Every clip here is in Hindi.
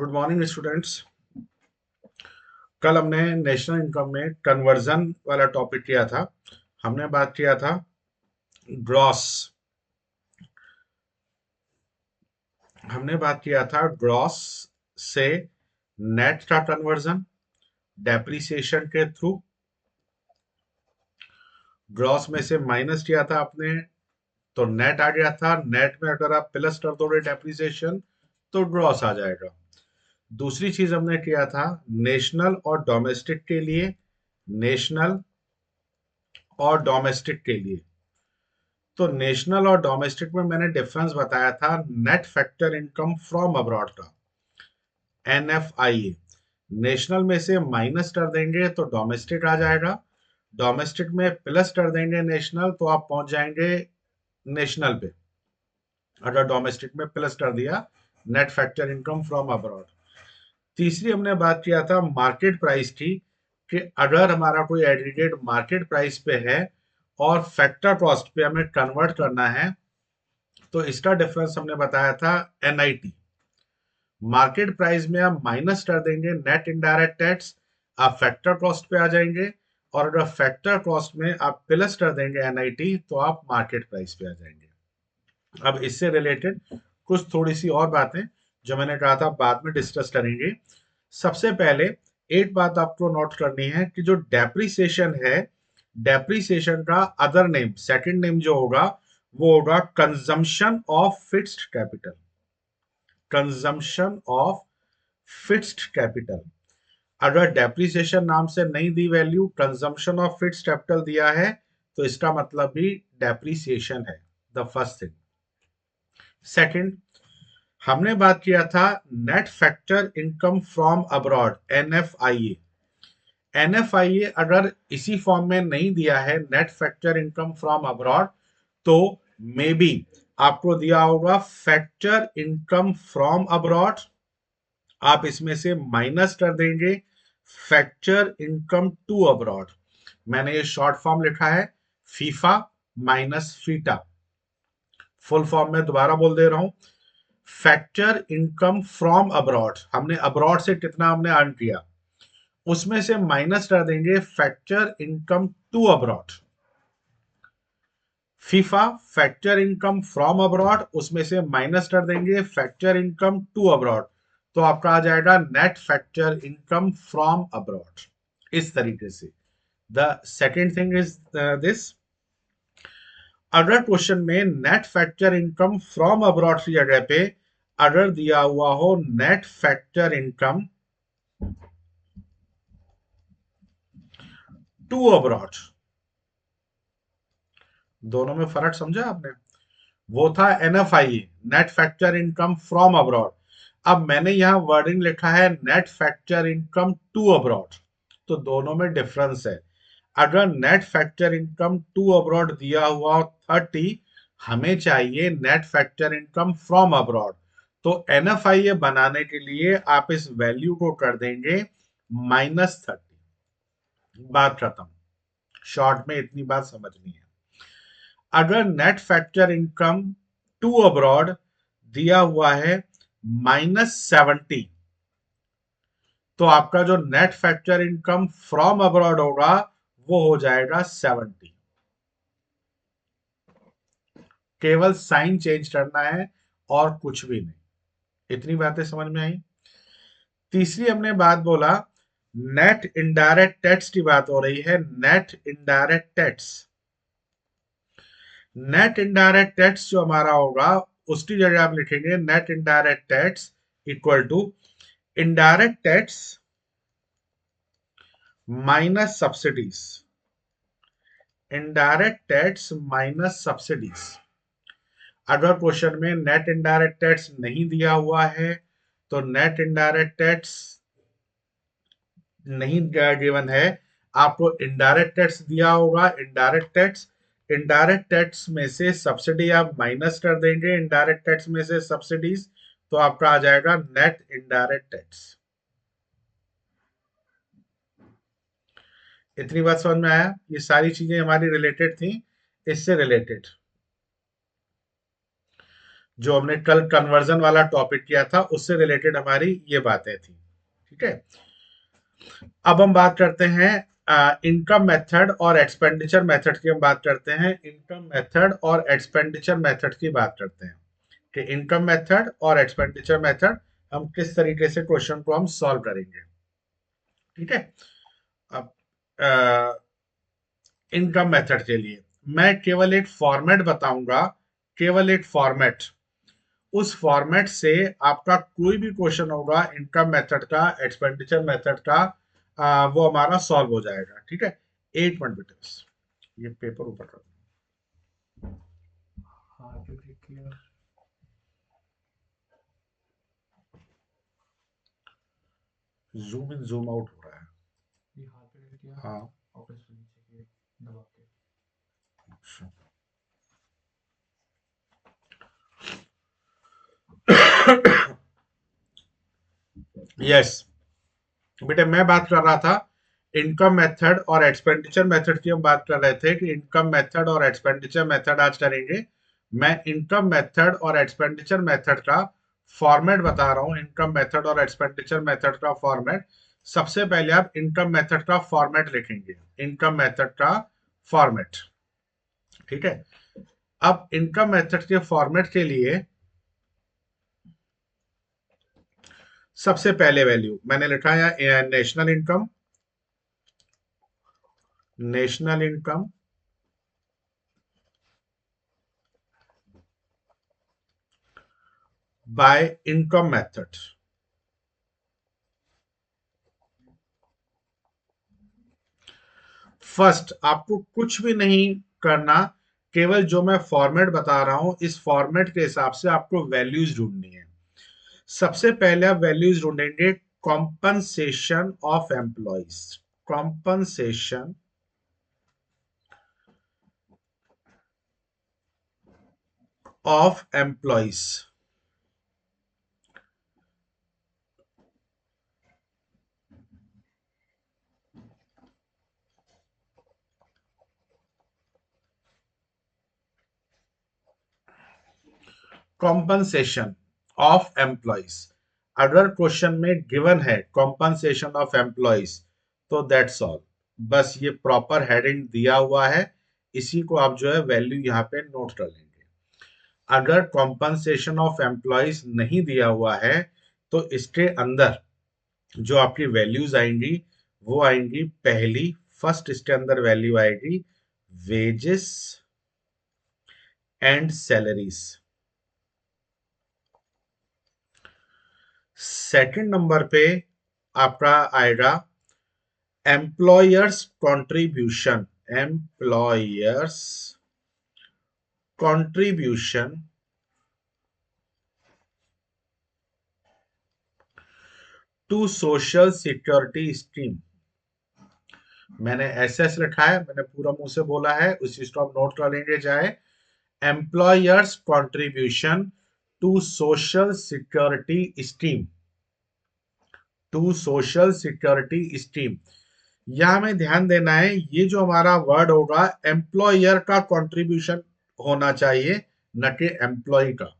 Good morning students. कल हमने नेशनल इनकम में कन्वर्जन वाला टॉपिक किया था। हमने बात किया था ग्रॉस हमने बात किया था ग्रॉस से नेट का कन्वर्जन डेप्रिसिएशन के थ्रू। ग्रॉस में से माइनस किया था आपने तो नेट आ गया था। नेट में अगर आप प्लस कर दोगे डेप्रिसिएशन तो ग्रॉस आ जाएगा। दूसरी चीज हमने किया था नेशनल और डोमेस्टिक के लिए। नेशनल और डोमेस्टिक के लिए तो नेशनल और डोमेस्टिक में मैंने डिफरेंस बताया था net factor income from abroad का, एनएफआईए। नेशनल में से माइनस कर देंगे तो डोमेस्टिक आ जाएगा। डोमेस्टिक में प्लस कर देंगे नेशनल तो आप पहुंच जाएंगे नेशनल पे। अगर डोमेस्टिक में प्लस कर दिया net factor income from abroad. तीसरी हमने बात किया था मार्केट प्राइस की, कि अगर हमारा कोई एग्रीगेट मार्केट प्राइस पे है और फैक्टर कॉस्ट पे हमें कन्वर्ट करना है तो इसका डिफरेंस हमने बताया था एनआईटी। मार्केट प्राइस में आप माइनस कर देंगे नेट इनडायरेक्ट टैक्स, आप फैक्टर कॉस्ट पे आ जाएंगे। और अगर फैक्टर कॉस्ट में आप प्लस कर देंगे एनआईटी तो आप मार्केट प्राइस पे आ जाएंगे। अब इससे रिलेटेड कुछ थोड़ी सी और बातें जो मैंने कहा था बाद में डिस्कस करेंगे। सबसे पहले एक बात आपको नोट करनी है कि जो डेप्रिसिएशन है, डेप्रिसिएशन का अदर नेम, सेकंड नेम जो होगा वो होगा consumption of fixed capital. Consumption of fixed capital. अगर डेप्रिसिएशन नाम से नहीं दी value, consumption of fixed capital दिया है तो इसका मतलब भी डेप्रिसिएशन है। The first thing. सेकंड, हमने बात किया था net factor income from abroad, NFIA. NFIA अगर इसी फॉर्म में नहीं दिया है net factor income from abroad तो मे बी आपको दिया होगा फैक्टर इनकम फ्रॉम अब्रॉड, आप इसमें से माइनस कर देंगे फैक्टर इनकम टू अब्रॉड। मैंने ये शॉर्ट फॉर्म लिखा है FIFA minus FITA. Full form में दोबारा बोल दे रहा हूं, फैक्टर इनकम फ्रॉम अब्रॉड, हमने अब्रॉड से कितना हमने अर्न किया उसमें से माइनस कर देंगे फैक्टर इनकम टू अब्रॉड। फीफा फैक्टर इनकम फ्रॉम अब्रॉड, उसमें से माइनस कर देंगे फैक्टर इनकम टू अब्रॉड तो आपका आ जाएगा net factor income from abroad. इस तरीके से the second thing is this, अगर क्वेश्चन में net factor income from abroad की जगह पे अगर दिया हुआ हो net factor income to abroad, दोनों में फर्क समझा आपने? वो था NFIA, net factor income from abroad. अब मैंने यहां वर्डिंग लिखा है net factor income to abroad, तो दोनों में डिफरेंस है। अगर net factor income to abroad दिया हुआ 30, हमें चाहिए net factor income from abroad, तो एनएफआईए बनाने के लिए आप इस वैल्यू को कर देंगे -30। बात खत्म। शॉर्ट में इतनी बात समझनी है। अगर net factor income to abroad दिया हुआ है -70, तो आपका जो net factor income from abroad होगा वो हो जाएगा 70। केवल साइन चेंज करना है और कुछ भी नहीं। इतनी बातें समझ में आई। तीसरी हमने बात बोला नेट इनडायरेक्ट टैक्स की बात हो रही है। Net indirect tax, net indirect tax जो हमारा होगा उसकी जगह आप लिखेंगे net indirect tax equal to indirect tax minus subsidies. Indirect tax minus subsidies. अगर क्वेश्चन में नेट इनडायरेक्ट टैक्स नहीं दिया हुआ है तो नेट इनडायरेक्ट टैक्स नहीं गिवन है, आपको इनडायरेक्ट टैक्स दिया होगा। इनडायरेक्ट टैक्स, इनडायरेक्ट टैक्स में से सब्सिडी आप माइनस कर देंगे, इनडायरेक्ट टैक्स में से सब्सिडीज, तो आपका आ जाएगा नेट इनडायरेक्ट टैक्स। इतनी बात समझ में आया? ये सारी चीजें हमारी रिलेटेड थी इससे रिलेटेड। जो हमने कल कन्वर्जन वाला टॉपिक किया था उससे रिलेटेड हमारी ये बातें थी। ठीक है, अब हम बात करते हैं इनकम मेथड और एक्सपेंडिचर मेथड की। हम बात करते हैं इनकम मेथड और एक्सपेंडिचर मेथड की बात करते हैं कि इनकम मेथड और एक्सपेंडिचर मेथड हम किस तरीके से क्वेश्चन को हम सॉल्व करेंगे। ठीक है, अब इनकम मेथड के लिए मैं केवल एक फॉर्मेट बताऊंगा, केवल एक फॉर्मेट। उस फॉर्मेट से आपका कोई भी क्वेश्चन होगा इनकम मेथड का, एक्सपेंडिचर मेथड का, वो हमारा सॉल्व हो जाएगा। ठीक है, 8 मिनट बेटे बस, ये पेपर ऊपर कर दो। हाँ, जूम इन जूम आउट हो रहा है। ये हाथ पे लेके किया, हाँ, और इसको नीचे ये दबा के। अच्छा। यस बेटे, मैं बात कर रहा था इनकम मेथड और एक्सपेंडिचर मेथड की। हम बात कर रहे थे कि इनकम मेथड और एक्सपेंडिचर मेथड आज करेंगे। मैं इनकम मेथड और एक्सपेंडिचर मेथड का फॉर्मेट बता रहा हूं, इनकम मेथड और एक्सपेंडिचर मेथड का फॉर्मेट। सबसे पहले आप इनकम मेथड का फॉर्मेट लिखेंगे, इनकम मेथड का फॉर्मेट। ठीक है, अब इनकम मेथड के फॉर्मेट के लिए सबसे पहले वैल्यू मैंने लिखा है national income, national income by income method. First आपको कुछ भी नहीं करना, केवल जो मैं फॉर्मेट बता रहा हूं इस फॉर्मेट के हिसाब से आपको वैल्यूज ढूंढनी है। सबसे पहले आप वैल्यूज ढूंढेंगे compensation of employees, compensation of employees. Compensation of employees, अगर क्वेश्चन में गिवन है कॉम्पनसेशन ऑफ एम्प्लॉइज तो दैट्स ऑल। बस ये प्रॉपर हेडिंग दिया हुआ है, इसी को आप जो है वैल्यू यहाँ पे नोट कर लेंगे। अगर कॉम्पनसेशन ऑफ एम्प्लॉइज नहीं दिया हुआ है तो इसके अंदर जो आपकी वैल्यूज आएंगी वो आएंगी, पहली फर्स्ट इसके अंदर वैल्यू आएगी wages and salaries. Second number पे आपका आएगा employers contribution, employers contribution to social security scheme. मैंने एसएस लिखा है, मैंने पूरा मुंह से बोला है, उसी को आप नोट कर लेंगे। जाए employers contribution to social security scheme, to social security scheme. यहां हमें ध्यान देना है, ये जो हमारा वर्ड होगा एम्प्लॉयर का कंट्रीब्यूशन होना चाहिए, न कि एम्प्लॉय का।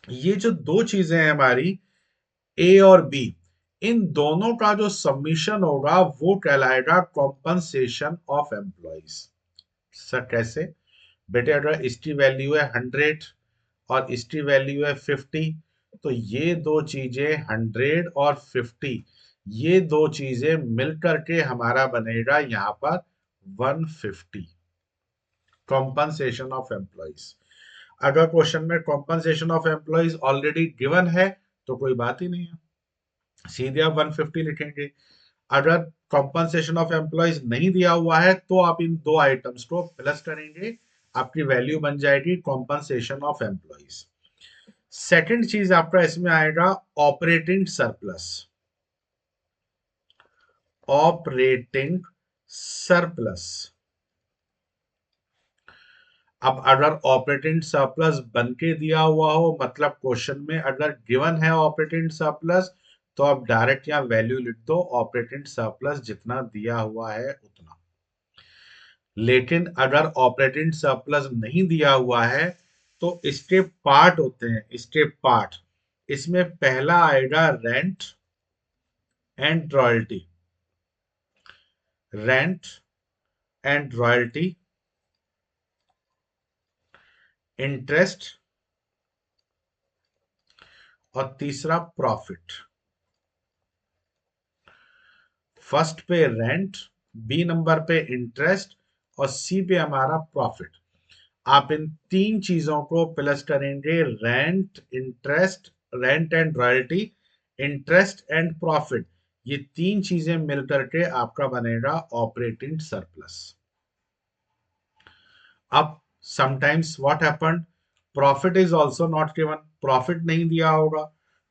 ये जो दो चीजें हैं हमारी ए और बी, इन दोनों का जो सबमिशन होगा वो कहलाएगा कॉम्पनसेशन ऑफ एम्प्लॉइज। सर कैसे बेटे, अगर इसकी वैल्यू है 100 और इसकी वैल्यू है 50, तो ये दो चीजें 100 और 50, ये दो चीजें मिलकर के हमारा बनेगा यहां पर 150 कॉम्पनसेशन ऑफ एम्प्लॉइज। अगर क्वेश्चन में compensation of employees already given है तो कोई बात ही नहीं है, सीधे आप 150 लिखेंगे। अगर कॉम्पनसेशन ऑफ एम्प्लॉइज नहीं दिया हुआ है तो आप इन दो आइटम्स को प्लस करेंगे, आपकी वैल्यू बन जाएगी कॉम्पनसेशन ऑफ एम्प्लॉइज। सेकंड चीज आपका इसमें आएगा ऑपरेटिंग सरप्लस, ऑपरेटिंग सरप्लस। अब अगर ऑपरेटिंग सरप्लस बन के दिया हुआ हो, मतलब क्वेश्चन में अगर गिवन है ऑपरेटिंग सरप्लस, तो आप डायरेक्ट यहाँ वैल्यू लिख दो ऑपरेटिंग सरप्लस जितना दिया हुआ है उतना। लेकिन अगर ऑपरेटिंग सरप्लस नहीं दिया हुआ है तो इसके पार्ट होते हैं, इसके पार्ट। इसमें पहला आएगा rent and royalty, rent and royalty, interest, और तीसरा प्रॉफिट। फर्स्ट पे रेंट, बी नंबर पे इंटरेस्ट, और सी पे हमारा प्रॉफिट। आप इन तीन चीजों को प्लस करेंगे, rent, interest, rent and royalty, interest and profit. ये तीन चीजें मिलकर के आपका बनेगा ऑपरेटिंग सरप्लस। अब sometimes what happen, profit is also not given, profit नहीं दिया होगा।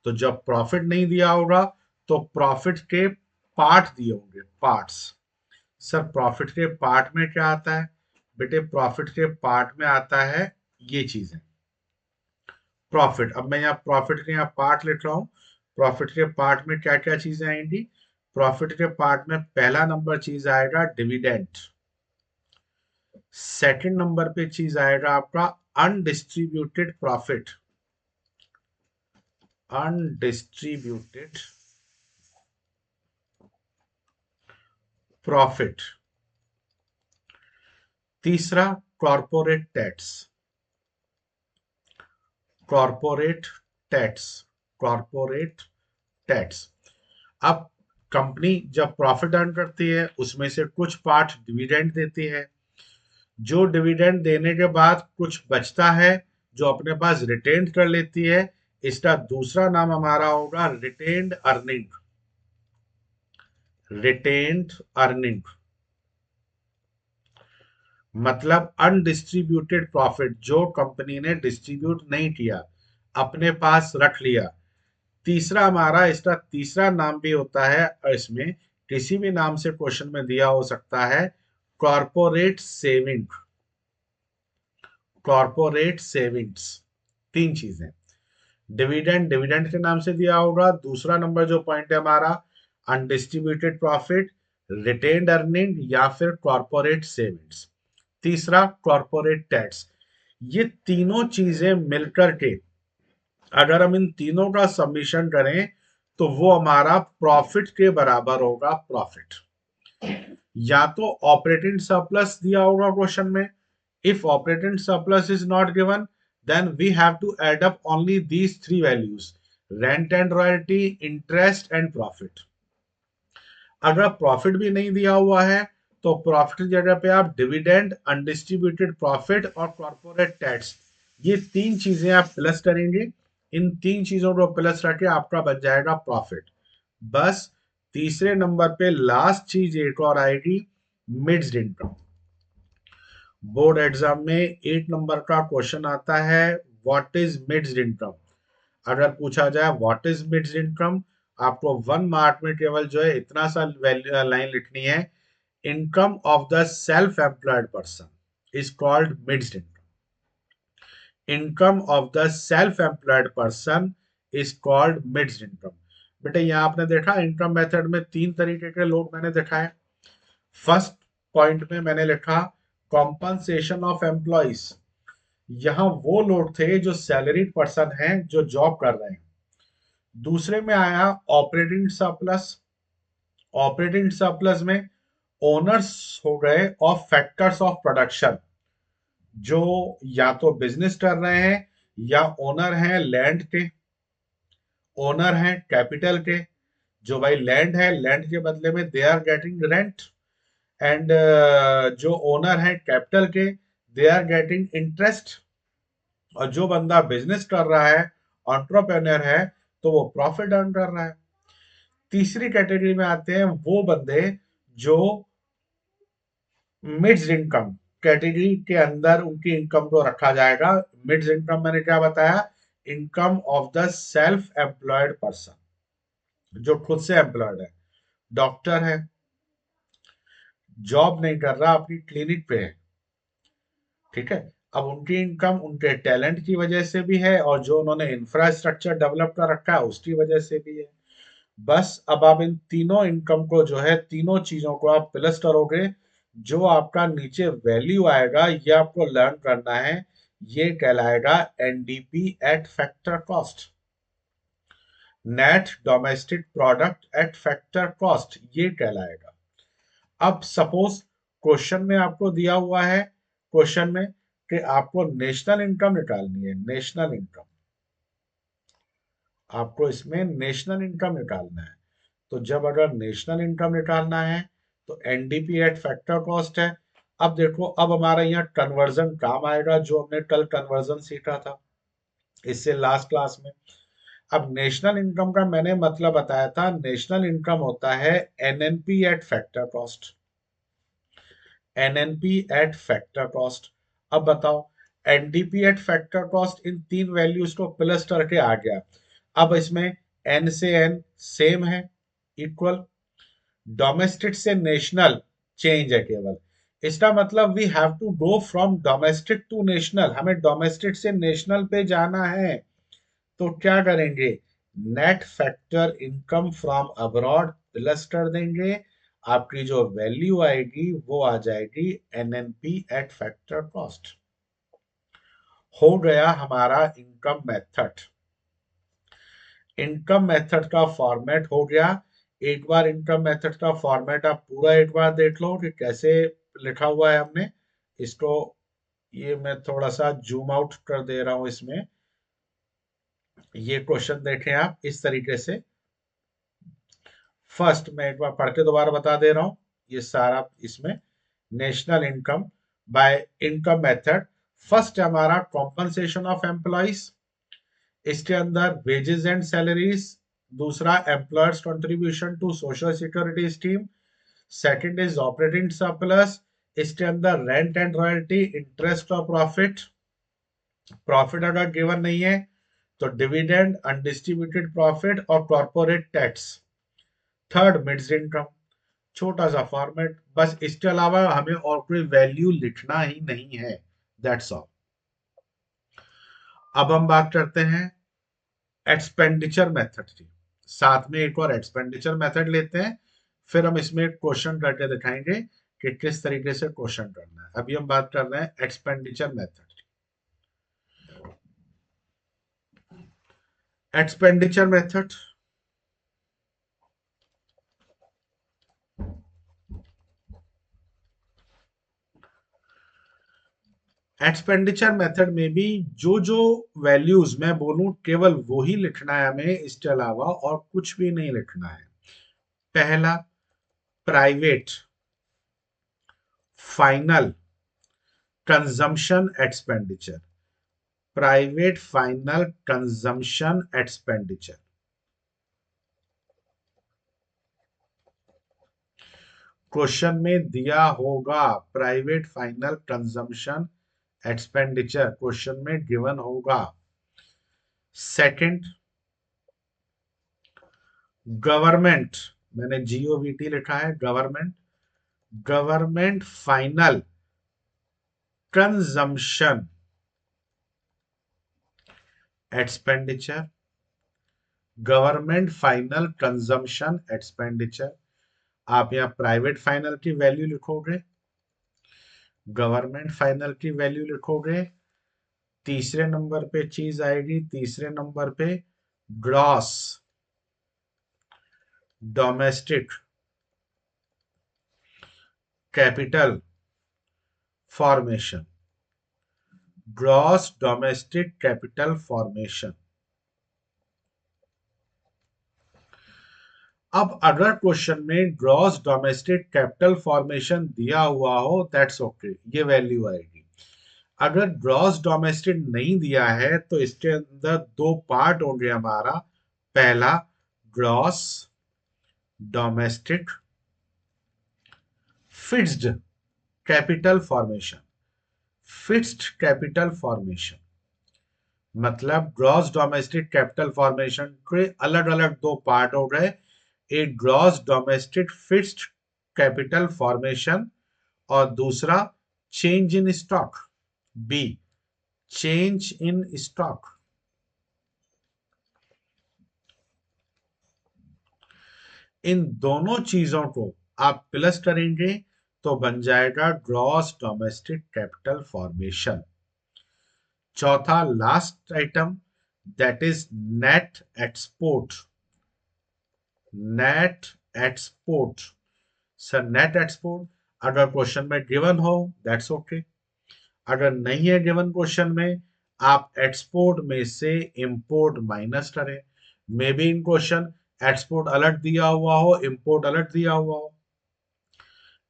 तो जब प्रॉफिट नहीं दिया होगा तो प्रॉफिट के पार्ट दिए होंगे, पार्ट्स। सर प्रॉफिट के पार्ट में क्या आता है? बेटे प्रॉफिट के पार्ट में आता है ये चीजें, प्रॉफिट। अब मैं यहाँ प्रॉफिट के यहाँ पार्ट लिख रहा हूँ। प्रॉफिट के पार्ट में क्या क्या चीजें आएंगी? प्रॉफिट के पार्ट में पहला नंबर चीज आएगा डिविडेंड, सेकंड नंबर पे चीज आएगा आपका अनडिस्ट्रीब्यूटेड प्रॉफिट, अनडिस्ट्रीब्यूटेड प्रॉफिट, तीसरा corporate tax, corporate tax, corporate tax. अब कंपनी जब प्रॉफिट अर्न करती है उसमें से कुछ पार्ट डिविडेंड देती है, जो डिविडेंड देने के बाद कुछ बचता है जो अपने पास रिटेन कर लेती है, इसका दूसरा नाम हमारा होगा रिटेन्ड अर्निंग, रिटेन्ड अर्निंग। मतलब अनडिस्ट्रीब्यूटेड प्रॉफिट जो कंपनी ने डिस्ट्रीब्यूट नहीं किया, अपने पास रख लिया। तीसरा हमारा, इसका तीसरा नाम भी होता है, और इसमें किसी भी नाम से क्वेश्चन में दिया हो सकता है, कॉर्पोरेट सेविंग, कॉर्पोरेट सेविंग्स। तीन चीजें, डिविडेंड, डिविडेंड के नाम से दिया होगा। दूसरा नंबर जो पॉइंट है हमारा अनडिस्ट्रीब्यूटेड प्रॉफिट, रिटेन्ड अर्निंग, या फिर कॉर्पोरेट सेविंग्स। तीसरा कॉर्पोरेट टैक्स। ये तीनों चीजें मिलकर के अगर हम इन तीनों का सबमिशन करें तो वो हमारा प्रॉफिट के बराबर होगा, प्रॉफिट। या तो ऑपरेटिंग सरप्लस दिया होगा क्वेश्चन में, if operating surplus is not given then we have to add up only these three values, rent and royalty, interest and profit। अगर प्रॉफिट भी नहीं दिया हुआ है तो प्रॉफिट की जगह पे आप डिविडेंड, अनडिस्ट्रीब्यूटेड प्रॉफिट और कॉर्पोरेट टैक्स, ये तीन चीजें आप प्लस करेंगे। इन तीन चीजों को प्लस करके आपका बन जाएगा प्रॉफिट। बस तीसरे नंबर पे लास्ट चीज एक और आएगी, मिड्स इनकम। बोर्ड एग्जाम में 8 नंबर का क्वेश्चन आता है, व्हाट इज मिड्स इनकम। अगर पूछा जाए व्हाट इज मिड्स इनकम, आपको 1 मार्क में केवल जो है इतना सा लाइन लिखनी है, income of the self employed person is called mixed income, income of the self employed person is called mixed income. बेटे यहाँ आपने देखा इनकम मेथड में तीन तरीके के लोग मैंने दिखाए। फर्स्ट पॉइंट में मैंने लिखा कॉम्पनसेशन ऑफ एम्प्लॉइज, यहां वो लोग थे जो सैलरीड पर्सन हैं, जो जॉब कर रहे हैं। दूसरे में आया ऑपरेटिंग सरप्लस, ऑपरेटिंग सरप्लस में ओनर्स हो गए ऑफ फैक्टर्स ऑफ प्रोडक्शन, जो या तो बिजनेस कर रहे हैं या ओनर हैं लैंड के, ओनर हैं कैपिटल के। जो भाई लैंड है, लैंड के बदले में they are getting rent, and जो ओनर है कैपिटल के, दे आर गेटिंग इंटरेस्ट। और जो बंदा बिजनेस कर रहा है, एंटरप्रेन्योर है, तो वो प्रॉफिट अर्न कर रहा है। तीसरी कैटेगरी में आते हैं वो बंदे जो मिड्स इनकम कैटेगरी के अंदर उनकी इनकम को रखा जाएगा। मिड्स इनकम मैंने क्या बताया, income of the self employed person, जो खुद से एम्प्लॉयड है, डॉक्टर है, जॉब नहीं कर रहा, अपनी क्लिनिक पे है, ठीक है। अब उनकी इनकम उनके टैलेंट की वजह से भी है, और जो उन्होंने इंफ्रास्ट्रक्चर डेवलप कर रखा है उसकी वजह से भी है। बस अब आप इन तीनों इनकम को जो है, तीनों चीजों को आप प्लस करोगे, जो आपका नीचे वैल्यू आएगा, ये आपको लर्न करना है ये कहलाएगा NDP at factor cost. Net domestic product at factor cost ये कहलाएगा। अब सपोज क्वेश्चन में आपको दिया हुआ है, क्वेश्चन में कि आपको नेशनल इनकम निकालनी है, नेशनल इनकम, आपको इसमें नेशनल इनकम निकालना है। तो जब अगर नेशनल इनकम निकालना है तो एनडीपी एट फैक्टर कॉस्ट है। अब देखो, अब हमारा यहाँ कन्वर्जन काम आएगा, जो हमने कल कन्वर्जन सीखा था इससे लास्ट क्लास में। अब नेशनल इनकम का मैंने मतलब बताया था, नेशनल इनकम होता है NNP eight factor cost, NNP eight factor cost. अब बताओ, एनडीपी एट फैक्टर कॉस्ट, इन तीन वैल्यूज को प्लस करके आ गया। अब इसमें एन से एन सेम है, इक्वल, डोमेस्टिक से नेशनल चेंज है केवल। इसका मतलब we have to go from domestic to national, हमें डोमेस्टिक से नेशनल पे जाना है। तो क्या करेंगे, net factor income from abroad plus कर देंगे, आपकी जो वैल्यू आएगी वो आ जाएगी एनएनपी एट फैक्टर कॉस्ट। हो गया हमारा इनकम मेथड। इनकम मेथड का फॉर्मेट हो गया। एक बार इनकम मेथड का फॉर्मेट आप पूरा एक बार देख लो कि कैसे लिखा हुआ है हमने इसको। ये मैं थोड़ा सा जूम आउट कर दे रहा हूं इसमें। ये क्वेश्चन देखें आप इस तरीके से। फर्स्ट मैं एक बार पढ़ के दोबारा बता दे रहा हूं, ये सारा इसमें national income by income method. First हमारा कॉम्पनसेशन ऑफ एम्प्लॉइज, इसके अंदर वेजेस एंड सैलरीज। दूसरा employers contribution to social security scheme. Second is operating surplus, इसके अंदर रेंट एंड रॉयल्टी, इंटरेस्ट और प्रॉफिट। प्रॉफिट अगर गिवन नहीं है तो डिविडेंड, अनडिस्ट्रीब्यूटेड प्रॉफिट और corporate tax. Third mixed income, छोटा सा फॉर्मेट, बस इसके अलावा हमें और कोई वैल्यू लिखना ही नहीं है, दैट्स ऑल। अब हम बात करते हैं एक्सपेंडिचर मेथड की। साथ में एक और एक्सपेंडिचर मेथड लेते हैं, फिर हम इसमें एक क्वेश्चन करके दिखाएंगे कि किस तरीके से क्वेश्चन करना है। अभी हम बात कर रहे हैं एक्सपेंडिचर मेथड की। एक्सपेंडिचर मेथड, एक्सपेंडिचर मेथड में भी जो जो वैल्यूज मैं बोलूं केवल वो ही लिखना है हमें, इसके अलावा और कुछ भी नहीं लिखना है। पहला, private final consumption expenditure, private final consumption expenditure. Question में दिया होगा private final consumption expenditure, question में गिवन होगा। सेकंड, गवर्नमेंट, मैंने जीओवीटी लिखा है, government, government final consumption expenditure, government final consumption expenditure. आप यहां प्राइवेट फाइनल की वैल्यू लिखोगे, गवर्नमेंट फाइनल की वैल्यू लिखोगे। तीसरे नंबर पे चीज आएगी, तीसरे नंबर पे gross domestic capital formation, gross domestic capital formation. अब अगर क्वेश्चन में ग्रॉस डोमेस्टिक कैपिटल फॉर्मेशन दिया हुआ हो, दैट्स ओके, ये वैल्यू आएगी। अगर ग्रॉस डोमेस्टिक नहीं दिया है तो इसके अंदर दो पार्ट होंगे हमारा। पहला, gross domestic fixed capital formation, fixed capital formation मतलब ग्रॉस डोमेस्टिक कैपिटल फॉर्मेशन के अलग अलग दो पार्ट हो गए। एक gross domestic fixed capital formation और दूसरा change in stock, B, change in stock. इन दोनों चीजों को आप प्लस करेंगे तो बन जाएगा ग्रॉस डोमेस्टिक कैपिटल फॉर्मेशन। चौथा last item that is net export. Net export sir, net export अगर क्वेश्चन में गिवन हो दैट्स ओके, अगर नहीं है गिवन क्वेश्चन में आप एक्सपोर्ट में से इंपोर्ट माइनस करें। May be in question export alert दिया हुआ हो, इंपोर्ट अलर्ट दिया हुआ हो,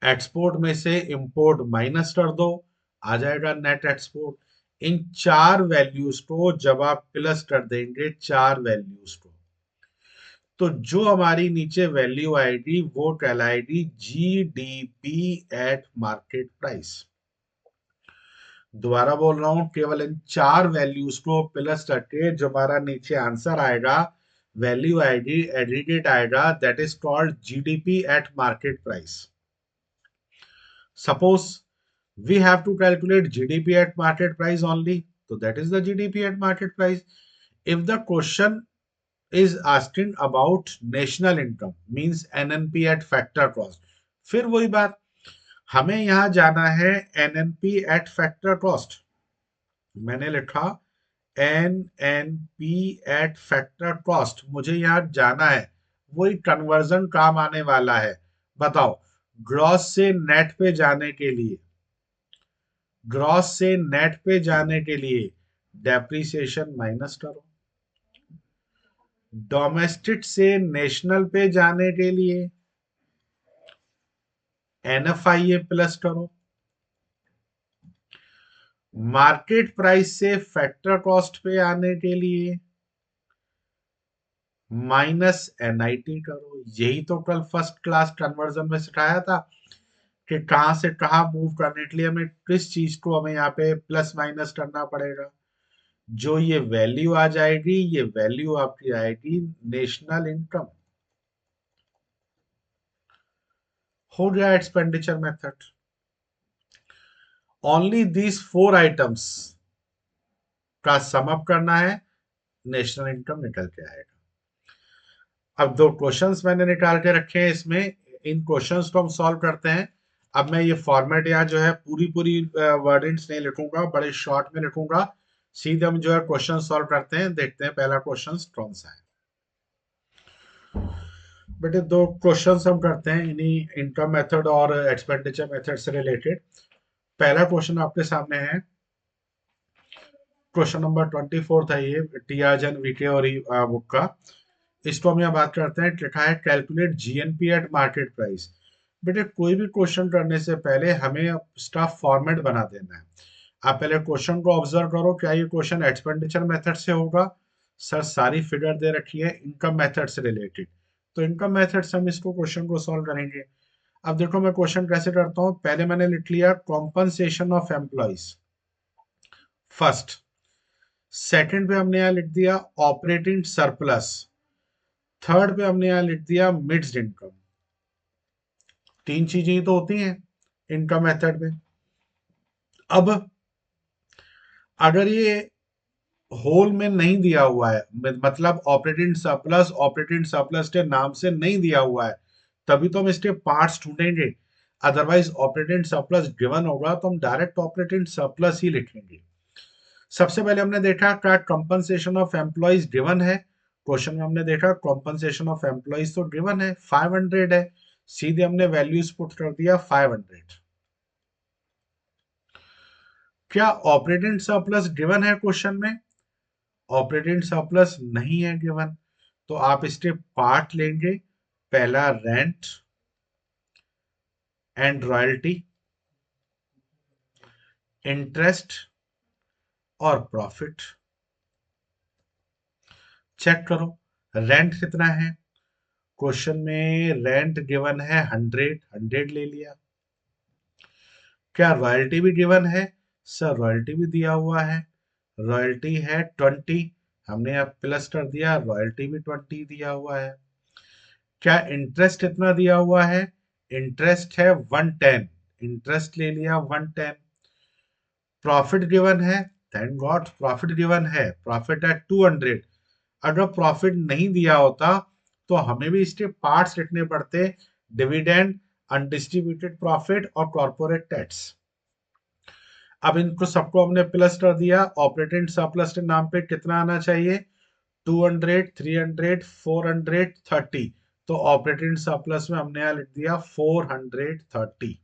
एक्सपोर्ट में से इंपोर्ट माइनस कर दो, आ जाएगा नेट एक्सपोर्ट। इन चार वैल्यूज को जब आप प्लस कर देंगे, चार वैल्यूज को, तो जो हमारी नीचे वैल्यू आएगी वो कहलाएगी जीडीपी एट मार्केट प्राइस। दोबारा बोल रहा हूं, केवल इन चार वैल्यूज को प्लस करके जो हमारा नीचे आंसर आएगा, वैल्यू आएगी, एग्रीगेट आएगा, that is called GDP at market price. Suppose we have to calculate GDP at market price only, so that is the GDP at market price. If the question is asking about national income, means NNP at factor cost, फिर वही बात, हमें यहां जाना है NNP at factor cost। मैंने लिखा NNP at factor cost, मुझे यहां जाना है, वही कन्वर्जन काम आने वाला है। बताओ, ग्रॉस से नेट पे जाने के लिए, ग्रॉस से नेट पे जाने के लिए डेप्रिसिएशन माइनस करो, डोमेस्टिक से नेशनल पे जाने के लिए NFIA प्लस करो, मार्केट प्राइस से फैक्टर कॉस्ट पे आने के लिए माइनस NIT करो। यही तो कल फर्स्ट क्लास कन्वर्जन में सिखाया था कि कहां से कहां मूव करने के लिए हमें किस चीज को हमें यहाँ पे प्लस माइनस करना पड़ेगा। जो ये वैल्यू आ जाएगी, ये वैल्यू आपकी आएगी नेशनल इनकम। हो गया expenditure method. Only these four items का सम अप करना है, नेशनल इनकम निकल के आएगा। अब दो क्वेश्चंस मैंने निकाल के रखे हैं इसमें, इन क्वेश्चंस को हम सॉल्व करते हैं। अब मैं ये फॉर्मेट यहाँ जो है पूरी पूरी वर्डिंग्स नहीं लिखूंगा, बड़े शॉर्ट में लिखूंगा। सीधे हम जो है क्वेश्चन सॉल्व करते हैं, देखते हैं पहला क्वेश्चन कौन सा है। बेटे दो क्वेश्चंस हम करते हैं इन्हीं इनकम मेथड और एक्सपेंडिचर मेथड से रिलेटेड। पहला क्वेश्चन आपके सामने है, क्वेश्चन नंबर 24 था ये, टीआरजन वीके और बुक का। इसको हम यहाँ बात करते हैं, लिखा है calculate GNP at market price. बेटे कोई भी क्वेश्चन करने से पहले हमें इसका फॉर्मेट बना देना है। आप पहले क्वेश्चन को ऑब्जर्व करो, क्या ये क्वेश्चन एक्सपेंडिचर मेथड से होगा? सर सारी फिगर दे रखी है इनकम मेथड से रिलेटेड, तो इनकम मेथड से हम इसको क्वेश्चन को सॉल्व करेंगे। अब देखो मैं क्वेश्चन कैसे करता हूँ, पहले मैंने लिख लिया compensation of employees first, second पे हमने यहाँ लिख दिया ऑपरेटिंग सरप्लस, थर्ड पे हमने यहाँ लिख दिया मिक्स्ड इनकम। तीन चीजें ही तो होती हैं इनकम मेथड में। अब अगर ये होल में नहीं दिया हुआ है, मतलब ऑपरेटिंग सरप्लस के नाम से नहीं दिया हुआ है, तभी तो हम इसके पार्ट्स ढूंढेंगे। अदरवाइज ऑपरेटिंग सरप्लस गिवन होगा तो हम डायरेक्ट ऑपरेटिंग सरप्लस ही लिखेंगे। सबसे पहले हमने देखा क्या कंपनसेशन ऑफ एम्प्लॉइज गिवन है, क्वेश्चन में हमने देखा कंपनसेशन ऑफ एम्प्लॉइज तो गिवन है 500 है, सीधे हमने वैल्यूज पुट कर दिया 500। क्या ऑपरेटिंग सरप्लस गिवन है क्वेश्चन में? ऑपरेटिंग सरप्लस नहीं है गिवन, तो आप इसके पार्ट लेंगे, पहला रेंट एंड रॉयल्टी, इंटरेस्ट और प्रॉफिट। चेक करो रेंट कितना है, क्वेश्चन में रेंट गिवन है 100 ले लिया। क्या रॉयल्टी भी गिवन है? सर रॉयल्टी भी दिया हुआ है, रॉयल्टी है 20, हमने यहाँ प्लस कर दिया, रॉयल्टी भी 20 दिया हुआ है। क्या इंटरेस्ट कितना दिया हुआ है? इंटरेस्ट है 110, इंटरेस्ट ले लिया 110। प्रॉफिट गिवन है, थैंक गॉड प्रॉफिट गिवन है, प्रॉफिट है 200। अगर प्रॉफिट नहीं दिया होता तो हमें भी इसके पार्ट्स लिखने पड़ते, डिविडेंड, अनडिस्ट्रीब्यूटेड प्रॉफिट और कॉर्पोरेट टैक्स। अब इनको सबको हमने प्लस कर दिया, ऑपरेटिंग सरप्लस के नाम पे कितना आना चाहिए, 200, 300, 430। तो ऑपरेटिंग सरप्लस में हमने यहाँ लिख दिया 430।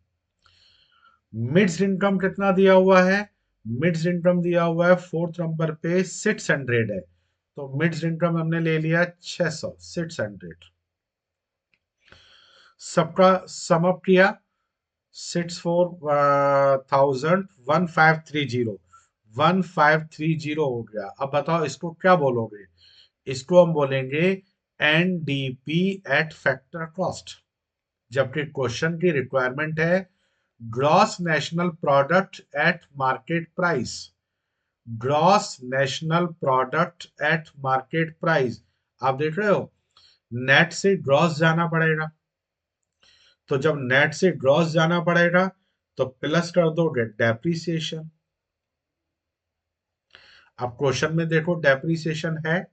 मिड्स इनकम कितना दिया हुआ है, मिड्स इनकम दिया हुआ है फोर्थ नंबर पे 600 है, तो मिड्स इनकम हमने ले लिया 600, 600। सबका सम अप किया, 64,1530, 1530 हो गया। अब बताओ इसको क्या बोलोगे, इसको हम बोलेंगे एनडीपी एट फैक्टर कॉस्ट, जबकि क्वेश्चन की रिक्वायरमेंट है gross national product at market price, gross national product at market price. आप देख रहे हो नेट से ग्रॉस जाना पड़ेगा, तो जब नेट से ग्रॉस जाना पड़ेगा तो प्लस कर दोगे डेप्रीसिएशन। अब क्वेश्चन में देखो डेप्रीसिएशन है,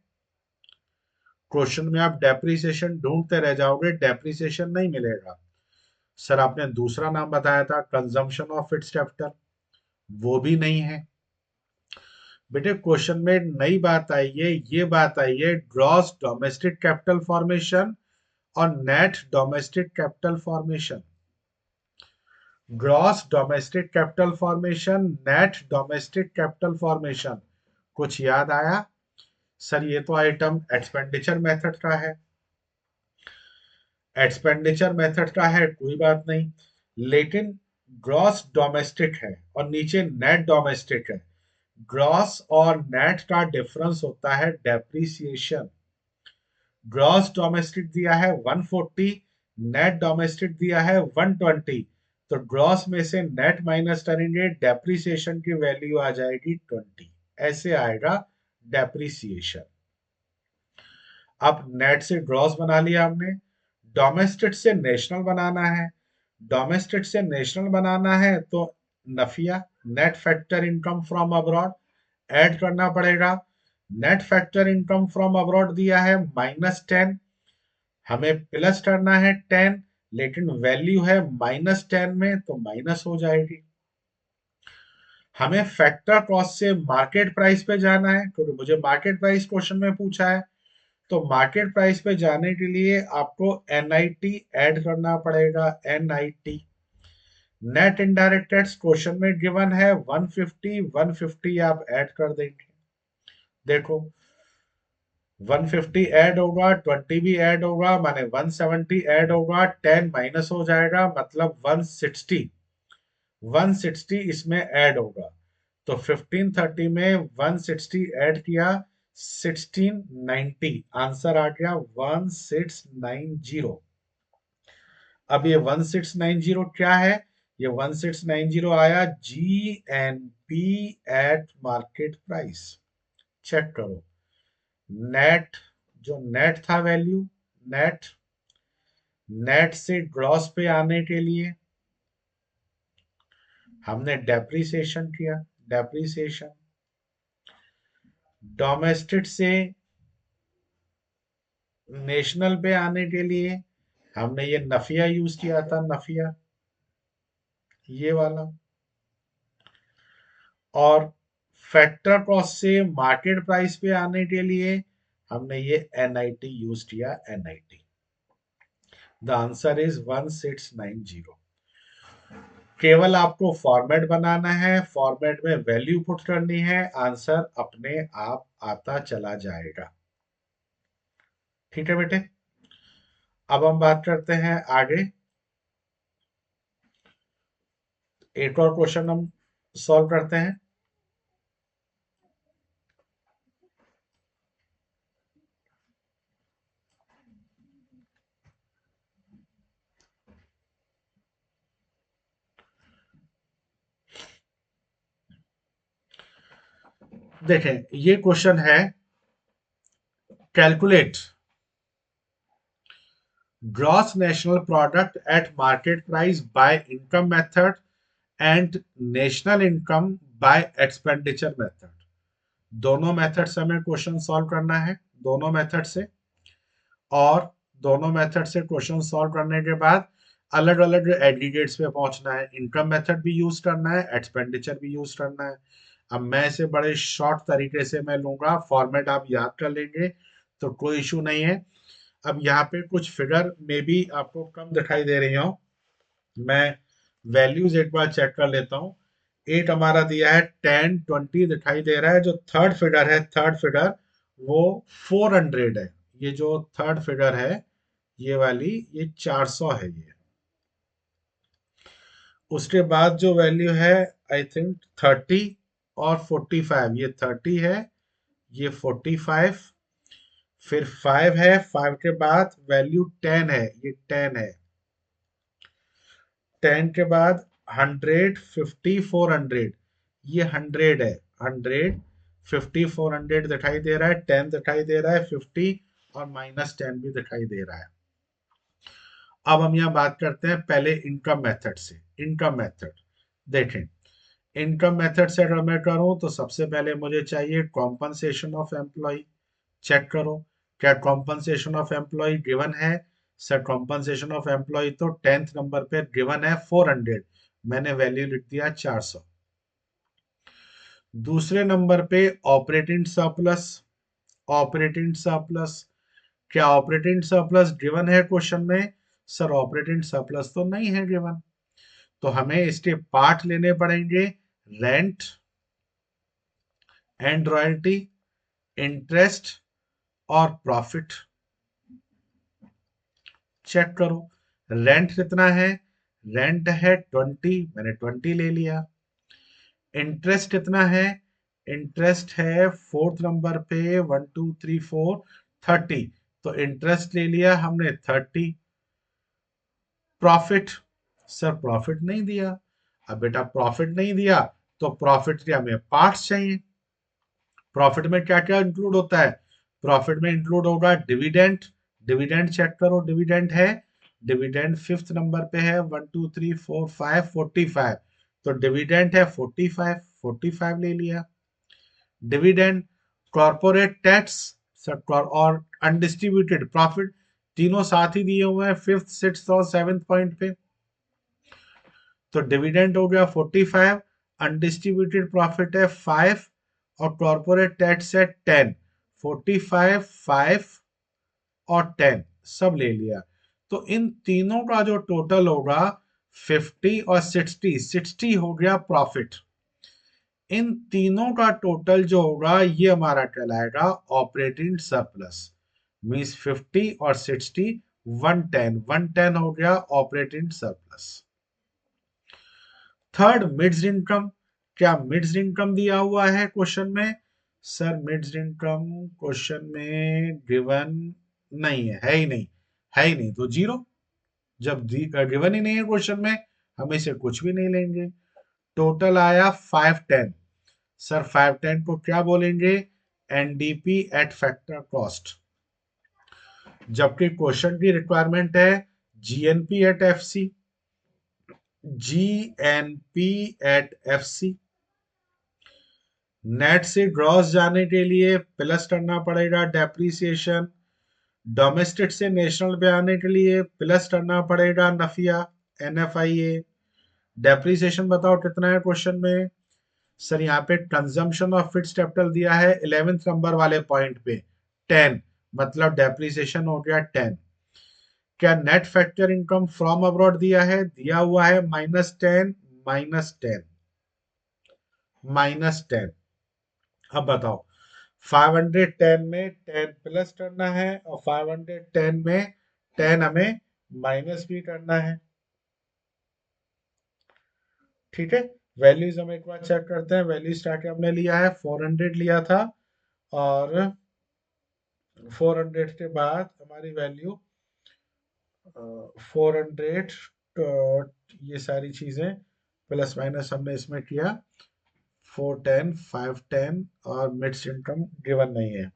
क्वेश्चन में आप डेप्रीसिएशन ढूंढते रह जाओगे, डेप्रीसिएशन नहीं मिलेगा। सर आपने दूसरा नाम बताया था कंजम्पशन ऑफ फिक्स्ड कैपिटल, वो भी नहीं है। बेटे क्वेश्चन में नई बात आई है, ये बात आई है ग्रॉस डोमेस्टिक कैपिटल फॉर्मेशन और net domestic capital formation. Gross domestic capital formation, net domestic capital formation, कुछ याद आया? सर ये तो आइटम एक्सपेंडिचर मेथड का है, एक्सपेंडिचर मेथड का है, कोई बात नहीं, लेकिन ग्रॉस डोमेस्टिक है और नीचे नेट डोमेस्टिक है। ग्रॉस और नेट का डिफरेंस होता है डेप्रीसिएशन। ग्रॉस डोमेस्टिक दिया है 140, नेट डोमेस्टिक दिया है 120, तो ग्रॉस में से नेट माइनस करेंगे, डेप्रीसिएशन की वैल्यू आ जाएगी 20, ऐसे आएगा डेप्रीसिएशन। अब नेट से ग्रॉस बना लिया हमने, डोमेस्टिक से नेशनल बनाना है, डोमेस्टिक से नेशनल बनाना है तो नफिया net factor income from abroad add करना पड़ेगा। Net factor income from abroad दिया है -10, हमें प्लस करना है 10, लेकिन वैल्यू है -10 में तो माइनस हो जाएगी। हमें फैक्टर कॉस्ट से मार्केट प्राइस पे जाना है, क्योंकि मुझे मार्केट प्राइस क्वेश्चन में पूछा है, तो मार्केट प्राइस पे जाने के लिए आपको एनआईटी ऐड करना पड़ेगा, NIT. Net indirect tax question में गिवन है 150, 150 आप ऐड कर देंगे। देखो 150 ऐड होगा, 20 भी ऐड होगा, माने 170 ऐड होगा, 10 माइनस हो जाएगा, मतलब 160, 160 इसमें ऐड होगा। तो 1530 में 160 ऐड किया, 1690, आंसर आ गया 1690। अब ये 1690 क्या है, ये 1690 आया GNP at market price. Check करो नेट, जो नेट था वैल्यू, नेट, नेट से ग्रॉस पे आने के लिए हमने डेप्रीसिएशन किया, डेप्रीसिएशन। डोमेस्टिक से नेशनल पे आने के लिए हमने ये नफिया यूज किया था, नफिया ये वाला। और फैक्टर कॉस्ट से मार्केट प्राइस पे आने के लिए हमने ये एनआईटी यूज किया, एनआईटी। The answer is 1690। केवल आपको फॉर्मेट बनाना है, फॉर्मेट में वैल्यू पुट करनी है, आंसर अपने आप आता चला जाएगा। ठीक है बेटे, अब हम बात करते हैं आगे। एक और क्वेश्चन हम सॉल्व करते हैं। देखें ये क्वेश्चन है, calculate gross national product at market price by income method and national income bye expenditure method. दोनों मेथड से हमें क्वेश्चन सॉल्व करना है, दोनों मेथड से। और दोनों मेथड से क्वेश्चन सॉल्व करने के बाद अलग अलग एग्रीगेट्स पे पहुंचना है, इनकम मेथड भी यूज करना है, एक्सपेंडिचर भी यूज करना है। अब मैं इसे बड़े शॉर्ट तरीके से मैं लूंगा, फॉर्मेट आप याद कर लेंगे तो कोई इशू नहीं है। अब यहाँ पे कुछ फिगर में भी आपको कम दिखाई दे रही हो, मैं वैल्यूज एक बार चेक कर लेता हूँ। एक हमारा दिया है 10 20 दिखाई दे रहा है, जो थर्ड फिगर है, थर्ड फिगर वो 400 है। ये जो थर्ड फिगर है ये वाली, ये 400 है ये। उसके बाद जो वैल्यू है आई थिंक 30 और 45, ये 30 है, ये 45, फिर 5 है, 5 के बाद वैल्यू 10 है, ये 10 है, 10 के बाद 100 50 400, ये 100 है, 100 50 400 दिखाई दे रहा है, 10 दिखाई दे रहा है, 50 और -10 भी दिखाई दे रहा है। अब हम यहाँ बात करते हैं पहले इनकम मेथड से। इनकम मेथड देखें, इनकम मेथड से अगर मैं करूं तो सबसे पहले मुझे चाहिए कॉम्पनसेशन ऑफ एम्प्लॉय। चेक करो क्या कॉम्पनसेशन ऑफ एम्प्लॉय गिवन है। सर कॉम्पनसेशन ऑफ एम्प्लॉय तो 10th नंबर पे गिवन है 400, मैंने वैल्यू लिख दिया 400। दूसरे नंबर पे ऑपरेटिंग सरप्लस। ऑपरेटिंग सरप्लस, क्या ऑपरेटिंग सरप्लस गिवन है क्वेश्चन में? सर ऑपरेटिंग सरप्लस तो नहीं है गिवन, तो हमें इसके पार्ट लेने पड़ेंगे, रेंट एंड रॉयल्टी, इंटरेस्ट और प्रॉफिट। चेक करो रेंट कितना है, रेंट है 20, मैंने 20 ले लिया। इंटरेस्ट कितना है, इंटरेस्ट है फोर्थ नंबर पे 1 2 3 4 30, तो इंटरेस्ट ले लिया हमने 30। प्रॉफिट, सर प्रॉफिट नहीं दिया। अब बेटा प्रॉफिट नहीं दिया तो प्रॉफिट के हमें पार्ट्स चाहिए। प्रॉफिट में क्या क्या इंक्लूड होता है? प्रॉफिट में इंक्लूड होगा डिविडेंड। डिविडेंड चेक करो, डिविडेंड है, डिविडेंड फिफ्थ नंबर पे है 1 2 3 4 5 45, तो डिविडेंड है 45, 45 ले लिया। डिविडेंड, कॉर्पोरेट टैक्स सर और अनडिस्ट्रीब्यूटेड प्रॉफिट, तीनों साथ ही दिए हुए हैं फिफ्थ सिक्स और सेवेंथ पॉइंट पे, तो डिविडेंड हो गया 45, अनडिस्ट्रीब्यूटेड प्रॉफिट है 5 और कॉर्पोरेट टैक्स है 10। 45 5 और 10 सब ले लिया, तो इन तीनों का जो टोटल होगा 50 और 60, 60 हो गया प्रॉफिट। इन तीनों का टोटल जो होगा ये हमारा कहलाएगा ऑपरेटिंग सरप्लस। मींस 50 और 60 110, 110 हो गया operating surplus. Third mixed income, क्या मिड्स इनकम दिया हुआ है क्वेश्चन में? सर मिड्स इनकम क्वेश्चन में गिवन नहीं है, है ही नहीं, है ही नहीं, तो जीरो। जब गिवन ही नहीं है क्वेश्चन में, हम इसे कुछ भी नहीं लेंगे। टोटल आया 510, सर 510 को क्या बोलेंगे? NDP at factor cost. जबकि क्वेश्चन की रिक्वायरमेंट है GNP at FC, GNP at FC. Net से ग्रॉस जाने के लिए प्लस करना पड़ेगा डेप्रीसिएशन, डोमेस्टिक से नेशनल पे आने के लिए प्लस करना पड़ेगा नफिया, एनएफआईए। डेप्रीसिएशन बताओ कितना है क्वेश्चन में? सर यहाँ पे कंजम्पशन ऑफ फिक्स्ड कैपिटल दिया है 11th नंबर वाले पॉइंट पे 10, मतलब डेप्रीसिएशन हो गया 10। क्या net factor income from abroad दिया है? दिया हुआ है -10, -10, -10। अब बताओ 510 में 10 प्लस करना है और 510 में 10 हमें माइनस भी करना है। ठीक है, वैल्यूज हम एक बार चेक करते हैं। वैल्यूज क्या क्या हमने लिया है, 400 लिया था, और 400 के बाद हमारी वैल्यू 400, ये सारी चीजें प्लस माइनस हमने इसमें किया, 410 510 और मिड्स इनकम गिवन नहीं है।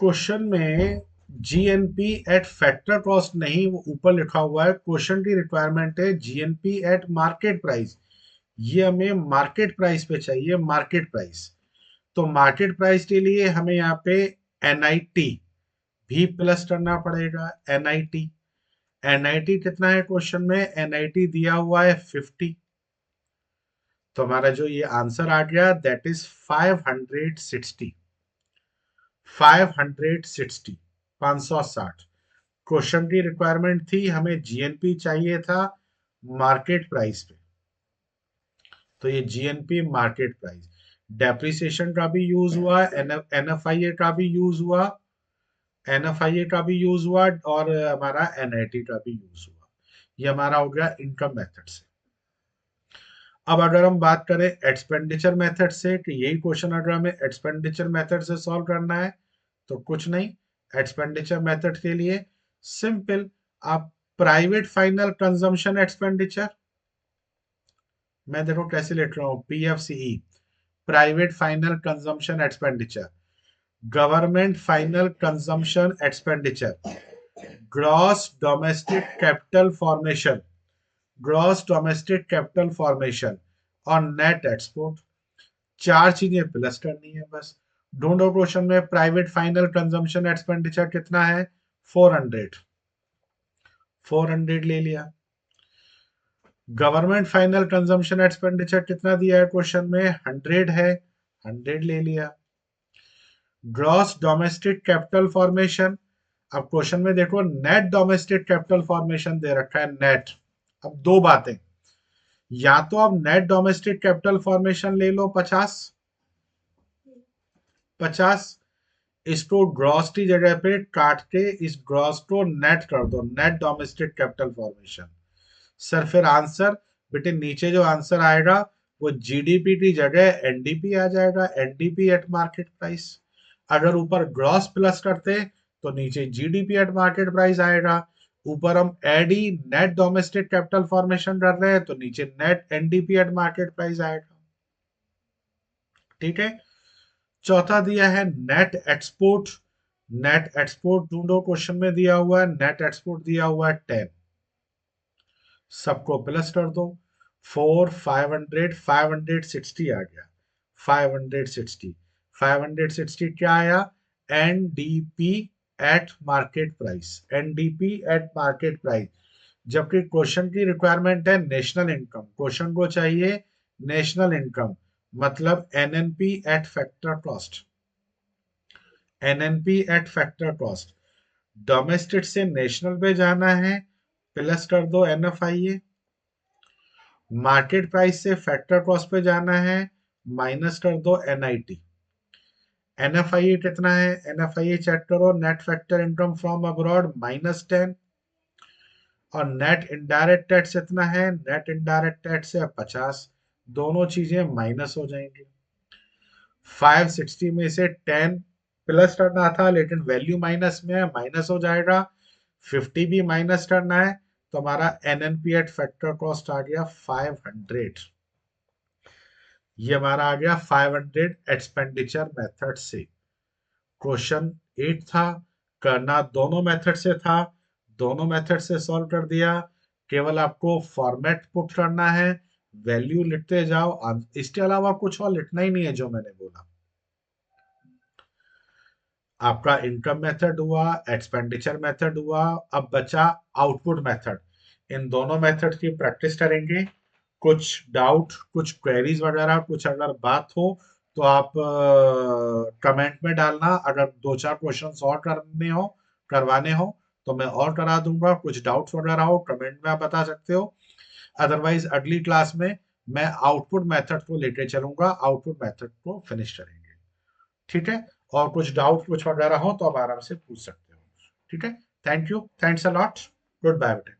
क्वेश्चन में जीएनपी एट फैक्टर कॉस्ट नहीं, वो ऊपर लिखा हुआ है, क्वेश्चन की रिक्वायरमेंट है जीएनपी एट मार्केट प्राइस। ये हमें मार्केट प्राइस पे चाहिए, मार्केट प्राइस। तो मार्केट प्राइस के लिए हमें यहाँ पे एनआईटी भी प्लस करना पड़ेगा। एनआईटी, एनआईटी कितना है क्वेश्चन में? एनआईटी दिया हुआ है 50। तो हमारा जो ये आंसर आ गया दैट इज 560। 560, 560। क्वेश्चन की रिक्वायरमेंट थी, हमें जीएनपी चाहिए था मार्केट प्राइस पे। तो ये जीएनपी मार्केट प्राइस, डेप्रिसिएशन का भी यूज हुआ, एनएफआईए का भी यूज हुआ, एनएफआईए का भी यूज हुआ, और हमारा एनआईटी का भी यूज हुआ। ये हमारा हो गया इनकम मेथड से। अब अगर हम बात करें एक्सपेंडिचर मेथड से, कि यही क्वेश्चन अगर हमें एक्सपेंडिचर मेथड से सॉल्व करना है, तो कुछ नहीं, एक्सपेंडिचर मेथड के लिए सिंपल, आप प्राइवेट फाइनल कंजम्पशन एक्सपेंडिचर, मैं देखो कैसे लिख रहा हूं, PFCE, private final consumption expenditure, government final consumption expenditure, gross domestic capital formation, gross domestic capital formation, और नेट एक्सपोर्ट। चार चीजें प्लस करनी है बस। ढूंढो क्वेश्चन में प्राइवेट फाइनल कंजम्पशन एक्सपेंडिचर कितना है? 400, 400 ले लिया। गवर्नमेंट फाइनल कंजम्पशन एक्सपेंडिचर कितना दिया है क्वेश्चन में? 100 है, 100 ले लिया। ग्रॉस डोमेस्टिक कैपिटल फॉर्मेशन, अब क्वेश्चन में देखो नेट डोमेस्टिक कैपिटल फॉर्मेशन दे रखा है, नेट। अब दो बातें, या तो आप नेट डोमेस्टिक कैपिटल फॉर्मेशन ले लो 50, 50, इसको ग्रॉस की जगह पे काट के इस ग्रॉस को नेट कर दो, net domestic capital formation. Sir फिर आंसर, बेटे नीचे जो आंसर आएगा वो जीडीपी की जगह एनडीपी आ जाएगा, एनडीपी एट मार्केट प्राइस। अगर ऊपर ग्रॉस प्लस करते तो नीचे जीडीपी एट मार्केट प्राइस आएगा। ऊपर हम add net domestic capital formation कर रहे हैं तो नीचे net NDP at market price आएगा। ठीक है। चौथा दिया है नेट एक्सपोर्ट, नेट एक्सपोर्ट ढूंढो, क्वेश्चन में दिया हुआ है नेट एक्सपोर्ट दिया हुआ है 10, सबको प्लस कर दो। 4, 500, 560 आ गया, 560, 560 क्या आया? NDP at market price, NDP at market price. जबकि क्वेश्चन की रिक्वायरमेंट है नेशनल इनकम, क्वेश्चन को चाहिए नेशनल इनकम, मतलब NNP eight factor cost, NNP eight factor cost. Domestic से नेशनल पे जाना है, प्लस कर दो एनएफआईए। मार्केट प्राइस से फैक्टर कॉस्ट पे जाना है, माइनस कर दो एनआईटी। एनएफआईए कितना है? एनएफआईए चेक करो, net factor income from abroad -10, और नेट इनडायरेक्ट टैक्स इतना है, नेट इनडायरेक्ट टैक्स है 50। दोनों चीजें माइनस हो जाएंगी। 560 में से 10 प्लस करना था लेकिन वैल्यू माइनस में है, माइनस हो जाएगा। 50 भी माइनस करना है, तो हमारा एनएनपी एट फैक्टर कॉस्ट आ गया 500। ये हमारा आ गया 500 एक्सपेंडिचर मेथड से। क्वेश्चन 8 था, करना दोनों मेथड से था, दोनों मेथड से सॉल्व कर दिया। केवल आपको फॉर्मेट पुट करना है, वैल्यू लिखते जाओ, इसके अलावा कुछ और लिखना ही नहीं है जो मैंने बोला। आपका इनकम मेथड हुआ, एक्सपेंडिचर मेथड हुआ, अब बचा आउटपुट मेथड। इन दोनों मेथड की प्रैक्टिस करेंगे। कुछ डाउट, कुछ क्वेरीज वगैरह, कुछ अगर बात हो तो आप कमेंट में डालना। अगर दो चार क्वेश्चन और करवाने हो तो मैं और करा दूंगा। कुछ डाउट्स वगैरह हो कमेंट में आप बता सकते हो। अदरवाइज अगली क्लास में मैं आउटपुट मेथड को लेके चलूंगा, आउटपुट मेथड को फिनिश करेंगे। ठीक है। और कुछ डाउट कुछ वगैरह हो तो आप आराम से पूछ सकते हो। ठीक है। Thank you, thanks a lot, goodbye बेटे।